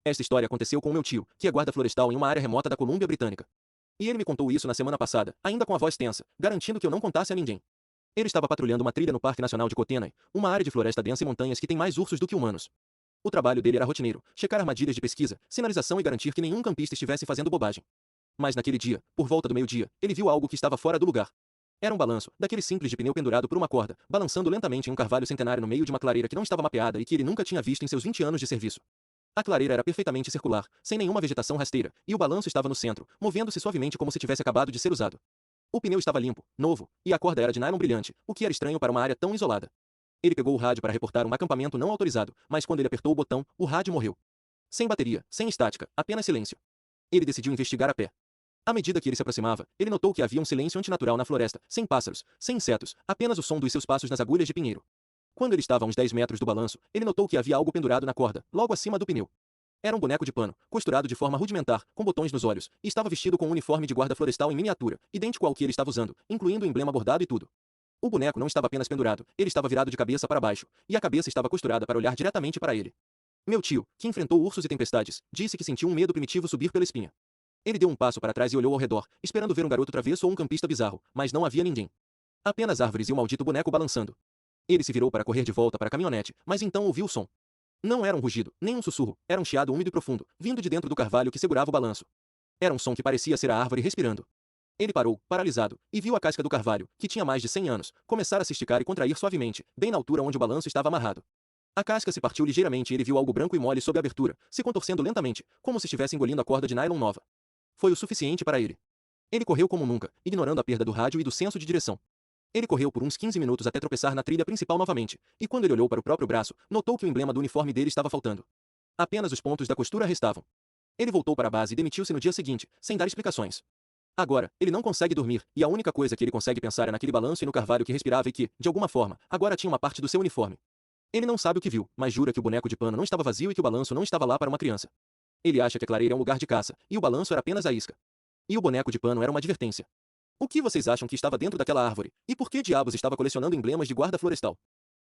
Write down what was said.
Esta história aconteceu com o meu tio, que é guarda florestal em uma área remota da Colômbia Britânica. E ele me contou isso na semana passada, ainda com a voz tensa, garantindo que eu não contasse a ninguém. Ele estava patrulhando uma trilha no Parque Nacional de Kootenay, uma área de floresta densa e montanhas que tem mais ursos do que humanos. O trabalho dele era rotineiro, checar armadilhas de pesquisa, sinalização e garantir que nenhum campista estivesse fazendo bobagem. Mas naquele dia, por volta do meio-dia, ele viu algo que estava fora do lugar. Era um balanço, daquele simples de pneu pendurado por uma corda, balançando lentamente em um carvalho centenário no meio de uma clareira que não estava mapeada e que ele nunca tinha visto em seus 20 anos de serviço. A clareira era perfeitamente circular, sem nenhuma vegetação rasteira, e o balanço estava no centro, movendo-se suavemente como se tivesse acabado de ser usado. O pneu estava limpo, novo, e a corda era de nylon brilhante, o que era estranho para uma área tão isolada. Ele pegou o rádio para reportar um acampamento não autorizado, mas quando ele apertou o botão, o rádio morreu. Sem bateria, sem estática, apenas silêncio. Ele decidiu investigar a pé. À medida que ele se aproximava, ele notou que havia um silêncio antinatural na floresta, sem pássaros, sem insetos, apenas o som dos seus passos nas agulhas de pinheiro. Quando ele estava a uns 10 metros do balanço, ele notou que havia algo pendurado na corda, logo acima do pneu. Era um boneco de pano, costurado de forma rudimentar, com botões nos olhos, e estava vestido com um uniforme de guarda florestal em miniatura, idêntico ao que ele estava usando, incluindo o emblema bordado e tudo. O boneco não estava apenas pendurado, ele estava virado de cabeça para baixo, e a cabeça estava costurada para olhar diretamente para ele. Meu tio, que enfrentou ursos e tempestades, disse que sentiu um medo primitivo subir pela espinha. Ele deu um passo para trás e olhou ao redor, esperando ver um garoto travesso ou um campista bizarro, mas não havia ninguém. Apenas árvores e o maldito boneco balançando. Ele se virou para correr de volta para a caminhonete, mas então ouviu o som. Não era um rugido, nem um sussurro, era um chiado úmido e profundo, vindo de dentro do carvalho que segurava o balanço. Era um som que parecia ser a árvore respirando. Ele parou, paralisado, e viu a casca do carvalho, que tinha mais de 100 anos, começar a se esticar e contrair suavemente, bem na altura onde o balanço estava amarrado. A casca se partiu ligeiramente e ele viu algo branco e mole sob a abertura, se contorcendo lentamente, como se estivesse engolindo a corda de nylon nova. Foi o suficiente para ele. Ele correu como nunca, ignorando a perda do rádio e do senso de direção. Ele correu por uns 15 minutos até tropeçar na trilha principal novamente, e quando ele olhou para o próprio braço, notou que o emblema do uniforme dele estava faltando. Apenas os pontos da costura restavam. Ele voltou para a base e demitiu-se no dia seguinte, sem dar explicações. Agora, ele não consegue dormir, e a única coisa que ele consegue pensar é naquele balanço e no carvalho que respirava e que, de alguma forma, agora tinha uma parte do seu uniforme. Ele não sabe o que viu, mas jura que o boneco de pano não estava vazio e que o balanço não estava lá para uma criança. Ele acha que a clareira é um lugar de caça, e o balanço era apenas a isca. E o boneco de pano era uma advertência. O que vocês acham que estava dentro daquela árvore? E por que diabos estava colecionando emblemas de guarda florestal?